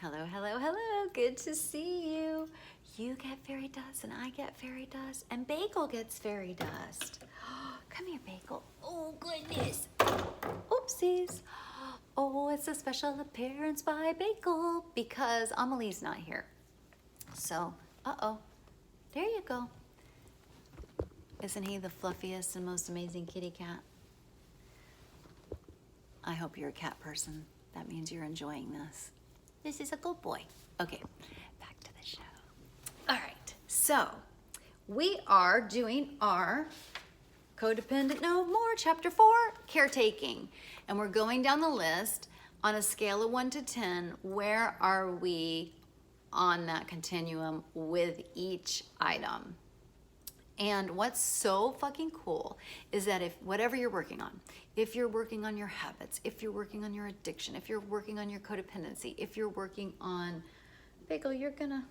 Hello, hello, hello. Good to see you. You get fairy dust and I get fairy dust and Bagel gets fairy dust. Come here, Bagel. Oh, goodness. Oopsies. Oh, it's a special appearance by Bagel because Amelie's not here. So, uh-oh. There you go. Isn't he the fluffiest and most amazing kitty cat? I hope you're a cat person. That means you're enjoying this. This is a good boy. Okay, back to the show. All right, so we are doing our Codependent No More, Chapter 4, Caretaking. And we're going down the list on a scale of 1 to 10. Where are we on that continuum with each item? And what's so fucking cool is that if whatever you're working on, if you're working on your habits, if you're working on your addiction, if you're working on your codependency, if you're working on, Bagel, you're gonna,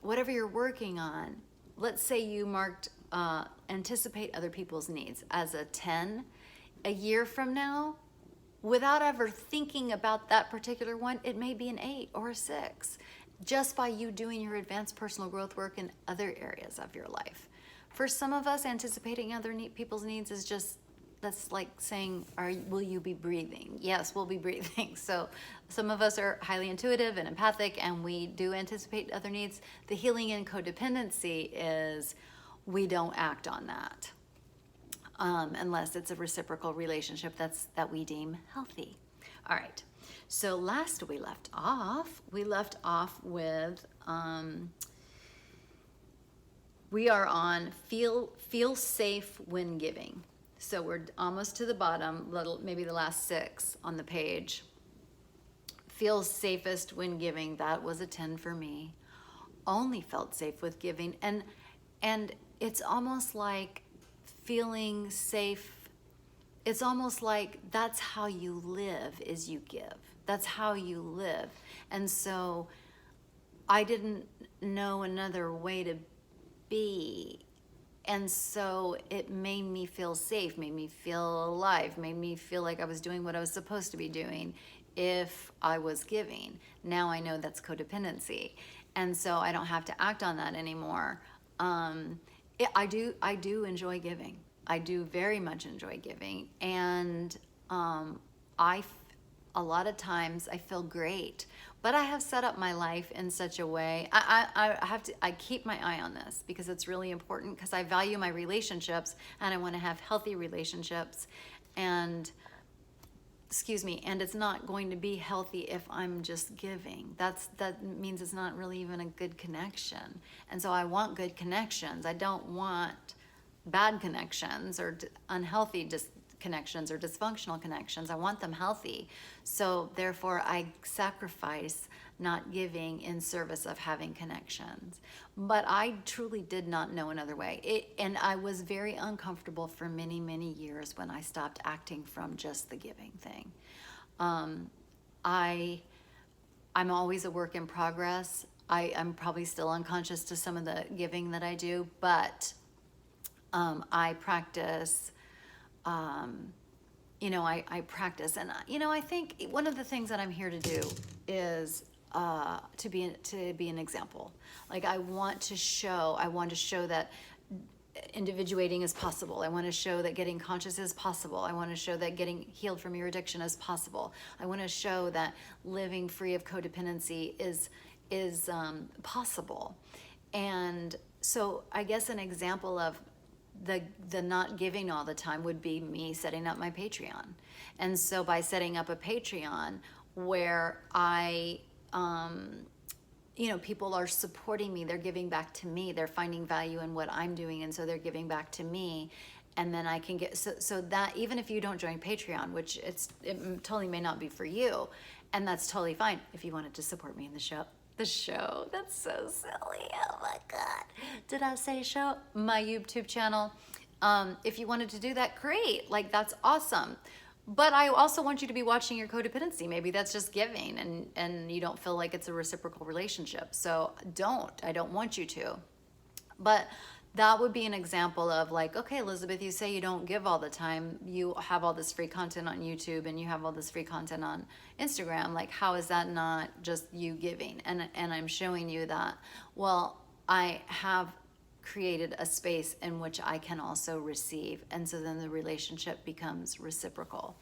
whatever you're working on, let's say you marked anticipate other people's needs as a 10, a year from now, without ever thinking about that particular one, it may be an 8 or a 6. Just by you doing your advanced personal growth work in other areas of your life. For some of us, anticipating other people's needs is just, that's like saying, will you be breathing? Yes, we'll be breathing. So some of us are highly intuitive and empathic and we do anticipate other needs. The healing in codependency is we don't act on that unless it's a reciprocal relationship that we deem healthy. All right. So last we left off with, we are on feel safe when giving. So we're almost to the bottom, maybe the last 6 on the page. Feel safest when giving, that was a 10 for me. Only felt safe with giving. And it's almost like feeling safe. It's almost like that's how you live is you give. That's how you live. And so I didn't know another way to be. And so it made me feel safe, made me feel alive, made me feel like I was doing what I was supposed to be doing if I was giving. Now I know that's codependency. And so I don't have to act on that anymore. I do enjoy giving. I do very much enjoy giving, and a lot of times I feel great, but I have set up my life in such a way, I keep my eye on this because it's really important because I value my relationships and I want to have healthy relationships, and it's not going to be healthy if I'm just giving. That means it's not really even a good connection, and so I want good connections. I don't want bad connections or unhealthy connections or dysfunctional connections. I want them healthy. So therefore I sacrifice not giving in service of having connections. But I truly did not know another way. And I was very uncomfortable for many, many years when I stopped acting from just the giving thing. I'm always a work in progress. I'm probably still unconscious to some of the giving that I do, but I practice, I practice, and I think one of the things that I'm here to do is to be an example. Like I want to show that individuating is possible. I want to show that getting conscious is possible. I want to show that getting healed from your addiction is possible. I want to show that living free of codependency is possible. And so I guess an example of the not giving all the time would be me setting up my Patreon. And so by setting up a Patreon where people are supporting me, they're giving back to me, they're finding value in what I'm doing, and so they're giving back to me, and then I can get, so that even if you don't join Patreon, which it totally may not be for you, and that's totally fine if you wanted to support me in the show, that's so silly, oh my God. Did I say show? My YouTube channel. If you wanted to do that, great, like that's awesome. But I also want you to be watching your codependency. Maybe that's just giving and you don't feel like it's a reciprocal relationship. So I don't want you to. But that would be an example of like, okay, Elizabeth, you say you don't give all the time. You have all this free content on YouTube and you have all this free content on Instagram. Like, how is that not just you giving? And I'm showing you that, well, I have created a space in which I can also receive. And so then the relationship becomes reciprocal.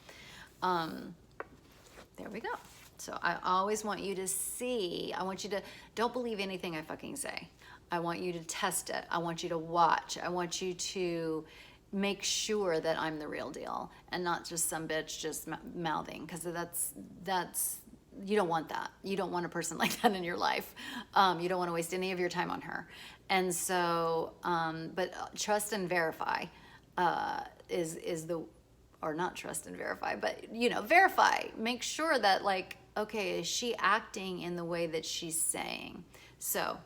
There we go. So I always want you to see, I want you to, don't believe anything I fucking say. I want you to test it. I want you to watch. I want you to make sure that I'm the real deal and not just some bitch just mouthing, because that's, you don't want that. You don't want a person like that in your life. You don't want to waste any of your time on her. And so, but trust and verify is the, or not trust and verify, but verify. Make sure that like, okay, is she acting in the way that she's saying? So,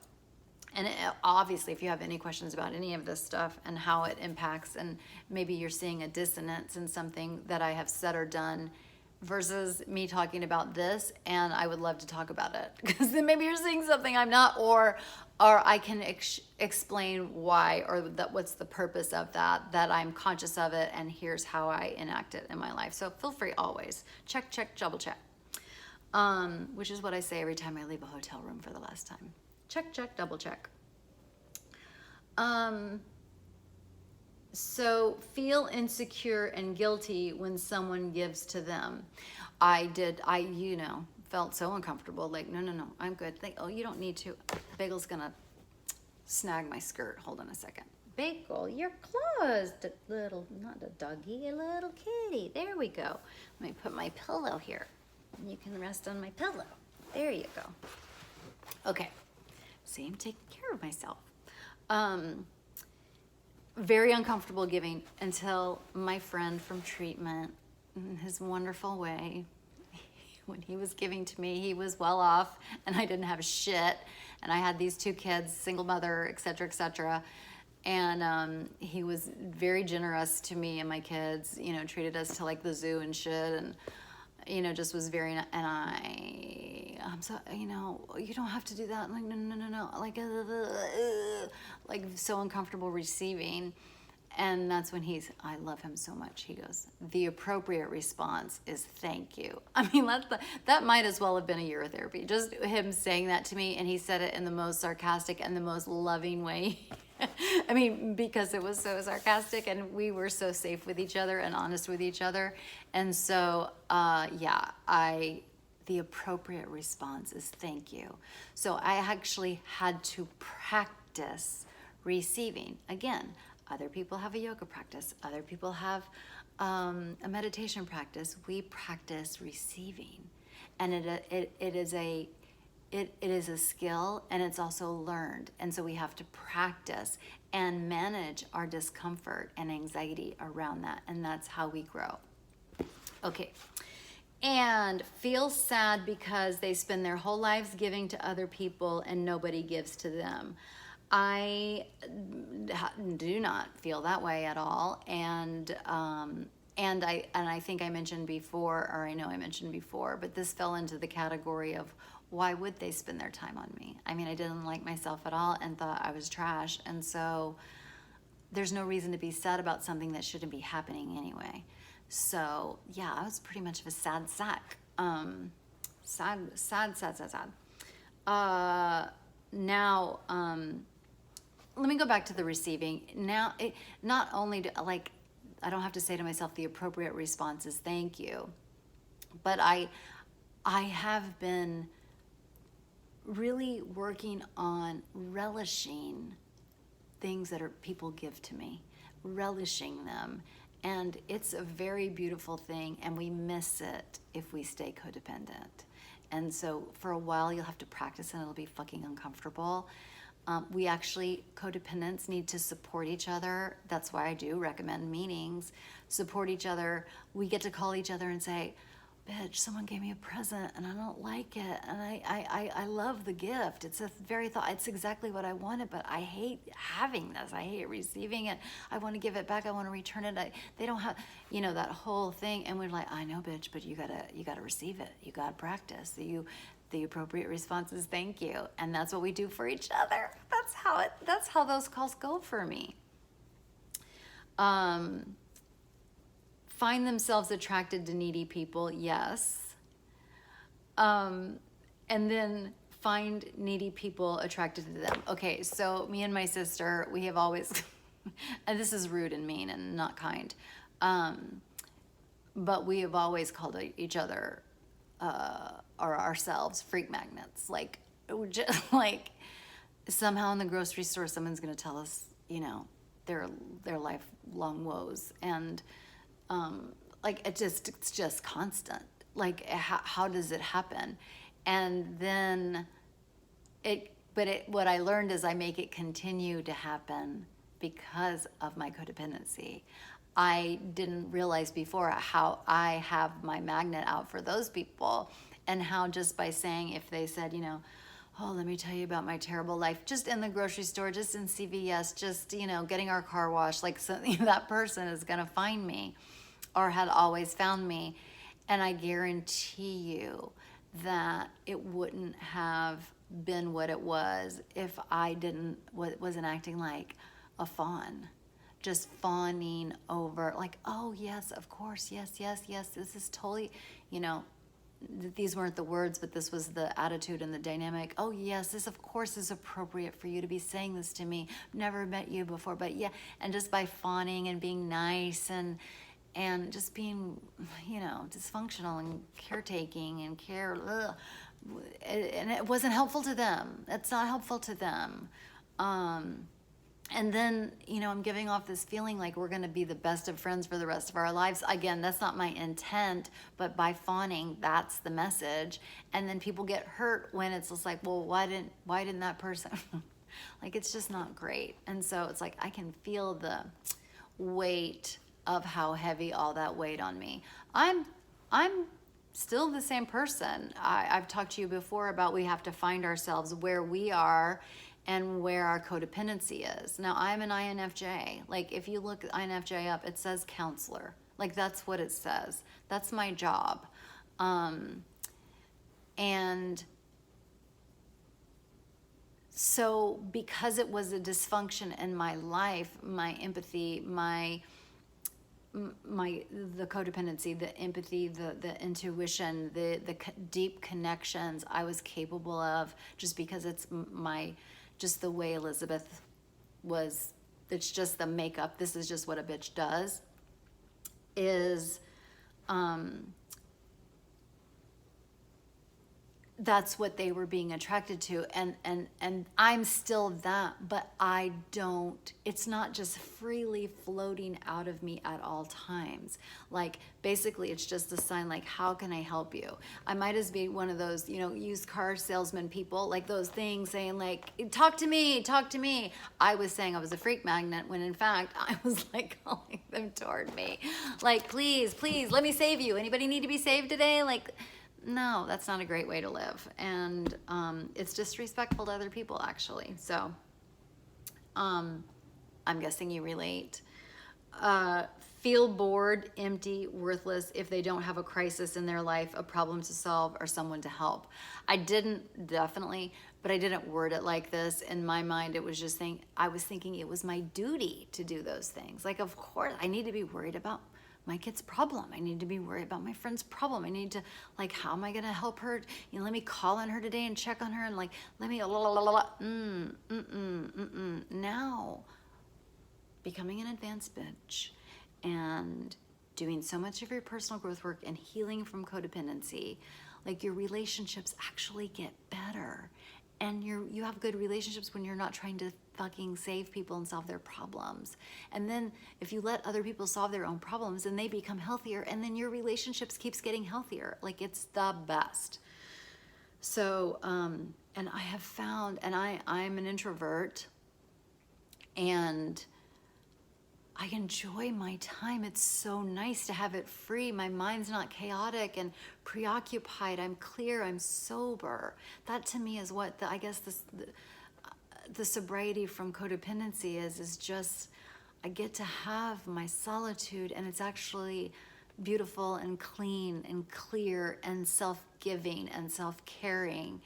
and obviously, if you have any questions about any of this stuff and how it impacts, and maybe you're seeing a dissonance in something that I have said or done versus me talking about this, and I would love to talk about it, because then maybe you're seeing something I'm not, or I can explain why, or that what's the purpose of that I'm conscious of it, and here's how I enact it in my life. So feel free always. Check, double check. Which is what I say every time I leave a hotel room for the last time. Check, double check. So feel insecure and guilty when someone gives to them. I felt so uncomfortable. Like, no, I'm good. Like, oh, you don't need to. Bagel's gonna snag my skirt. Hold on a second. Bagel, you're closed. Little, not a doggy, a little kitty. There we go. Let me put my pillow here. And you can rest on my pillow. There you go. Okay. See, I'm taking care of myself. Very uncomfortable giving until my friend from treatment, in his wonderful way, when he was giving to me, he was well off and I didn't have shit. And I had these 2 kids, single mother, et cetera, et cetera. And he was very generous to me and my kids, treated us to like the zoo and shit. And just was very, and I'm so, you don't have to do that. I'm like, no. Like so uncomfortable receiving. And that's when I love him so much. He goes, the appropriate response is thank you. I mean, that might as well have been a year of therapy. Just him saying that to me, and he said it in the most sarcastic and the most loving way. I mean, because it was so sarcastic and we were so safe with each other and honest with each other. And so, the appropriate response is thank you. So I actually had to practice receiving. Again, other people have a yoga practice. Other people have a meditation practice. We practice receiving. And it is a skill, and it's also learned. And so we have to practice and manage our discomfort and anxiety around that. And that's how we grow. Okay. And feel sad because they spend their whole lives giving to other people and nobody gives to them. I do not feel that way at all. And I think I mentioned before, or I know I mentioned before, but this fell into the category of why would they spend their time on me? I mean, I didn't like myself at all and thought I was trash. And so there's no reason to be sad about something that shouldn't be happening anyway. So yeah, I was pretty much of a sad sack. Sad. Now, let me go back to the receiving. Now, not only I don't have to say to myself the appropriate response is thank you, but I have been really working on relishing things that people give to me, relishing them. And it's a very beautiful thing, and we miss it if we stay codependent. And so for a while, you'll have to practice, and it'll be fucking uncomfortable. We actually, codependents need to support each other. That's why I do recommend meetings. Support each other. We get to call each other and say, bitch, someone gave me a present and I don't like it. And I love the gift. It's a very thought, it's exactly what I wanted, but I hate having this. I hate receiving it. I want to give it back. I want to return it. They don't have, that whole thing. And we're like, I know, bitch, but you gotta receive it. You gotta practice. The appropriate response is thank you. And that's what we do for each other. That's how those calls go for me. Find themselves attracted to needy people, yes. And then find needy people attracted to them. Okay, so me and my sister, we have always, and this is rude and mean and not kind, but we have always called each other or ourselves freak magnets. Like somehow in the grocery store, someone's going to tell us, their lifelong woes, and it's just constant. Like, how does it happen? And then what I learned is I make it continue to happen because of my codependency. I didn't realize before how I have my magnet out for those people, and how just by saying, if they said, oh, let me tell you about my terrible life, just in the grocery store, just in CVS, just, getting our car washed, like, so, that person is going to find me, or had always found me. And I guarantee you that it wouldn't have been what it was if I wasn't acting like a fawn, just fawning over, like, oh yes, of course, yes, this is totally, these weren't the words, but this was the attitude and the dynamic. Oh yes, this of course is appropriate for you to be saying this to me. Never met you before, but yeah. And just by fawning and being nice and just being, dysfunctional and caretaking and and it wasn't helpful to them. It's not helpful to them. And then, I'm giving off this feeling like we're going to be the best of friends for the rest of our lives. Again, that's not my intent, but by fawning, that's the message. And then people get hurt when it's just like, well, why didn't that person? Like, it's just not great. And so it's like I can feel the weight of how heavy all that weighed on me. I'm still the same person. I've talked to you before about we have to find ourselves where we are and where our codependency is. Now, I'm an INFJ. Like, if you look INFJ up, it says counselor. Like, that's what it says. That's my job. And so because it was a dysfunction in my life, my empathy, the codependency, the empathy, the intuition, the deep connections I was capable of, just because it's just the way Elizabeth was, it's just the makeup, this is just what a bitch does, is that's what they were being attracted to, and I'm still that, but it's not just freely floating out of me at all times. Like, basically it's just a sign, like, how can I help you? I might as be one of those, used car salesman people, like those things saying, like, talk to me. I was saying I was a freak magnet, when in fact I was like calling them toward me, like, please, let me save you. Anybody need to be saved today? Like, no, that's not a great way to live. And it's disrespectful to other people, actually. So I'm guessing you relate. Feel bored, empty, worthless if they don't have a crisis in their life, a problem to solve, or someone to help. I didn't, definitely, but I didn't word it like this. In my mind, it was just I was thinking it was my duty to do those things. Like, of course, I need to be worried about my kid's problem. I need to be worried about my friend's problem. I need to, like, how am I going to help her? Let me call on her today and check on her, and, like, let me, Now, becoming an advanced bitch and doing so much of your personal growth work and healing from codependency, like, your relationships actually get better. And you have good relationships when you're not trying to fucking save people and solve their problems. And then if you let other people solve their own problems, then they become healthier, and then your relationships keeps getting healthier. Like, it's the best. So, and I have found, and I'm an introvert, and I enjoy my time. It's so nice to have it free. My mind's not chaotic and preoccupied. I'm clear. I'm sober. That to me is what I guess the sobriety from codependency is just, I get to have my solitude, and it's actually beautiful and clean and clear and self-giving and self-caring.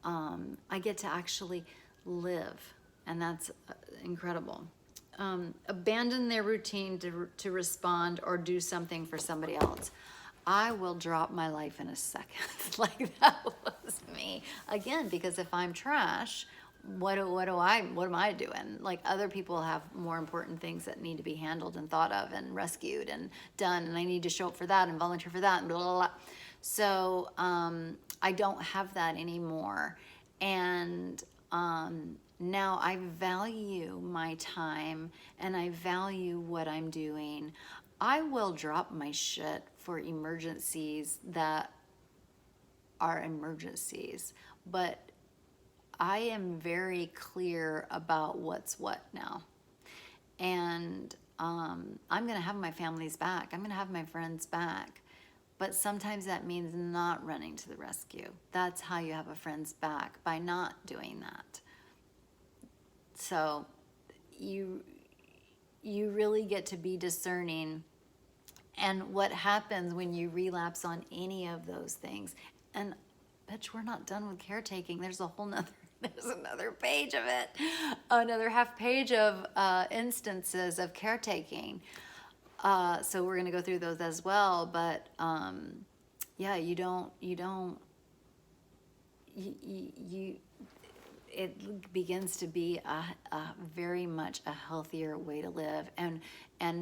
I get to actually live, and that's incredible. Abandon their routine to respond or do something for somebody else. I will drop my life in a second. Like, that was me. Again, because if I'm trash, what am I doing? Like, other people have more important things that need to be handled and thought of and rescued and done, and I need to show up for that and volunteer for that and blah, blah, blah. So I don't have that anymore. And now I value my time and I value what I'm doing. I will drop my shit for emergencies that are emergencies, but I am very clear about what's what now. And I'm going to have my family's back. I'm going to have my friends back. But sometimes that means not running to the rescue. That's how you have a friend's back, by not doing that. So you really get to be discerning. And what happens when you relapse on any of those things? And bitch, we're not done with caretaking. There's a whole nother, there's another page of it, another half page of instances of caretaking. So we're going to go through those as well. But yeah, it begins to be a very much a healthier way to live. And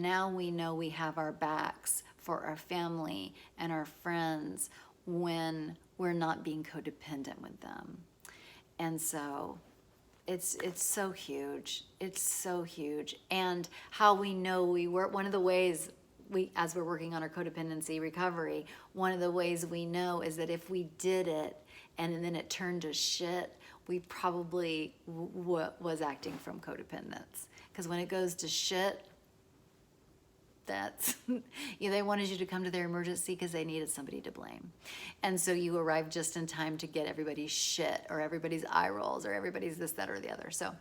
now we know we have our backs for our family and our friends when we're not being codependent with them. And so it's so huge. It's so huge. And how we know we work, one of the ways as we're working on our codependency recovery, one of the ways we know is that if we did it and then it turned to shit, we probably was acting from codependence. Because when it goes to shit, that's, they wanted you to come to their emergency because they needed somebody to blame. And so you arrived just in time to get everybody's shit or everybody's eye rolls or everybody's this, that, or the other. So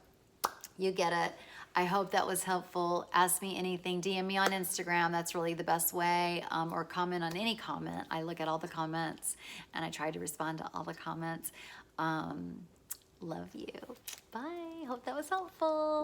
you get it. I hope that was helpful. Ask me anything. DM me on Instagram. That's really the best way. Or comment on any comment. I look at all the comments and I try to respond to all the comments. Love you. Bye. Hope that was helpful.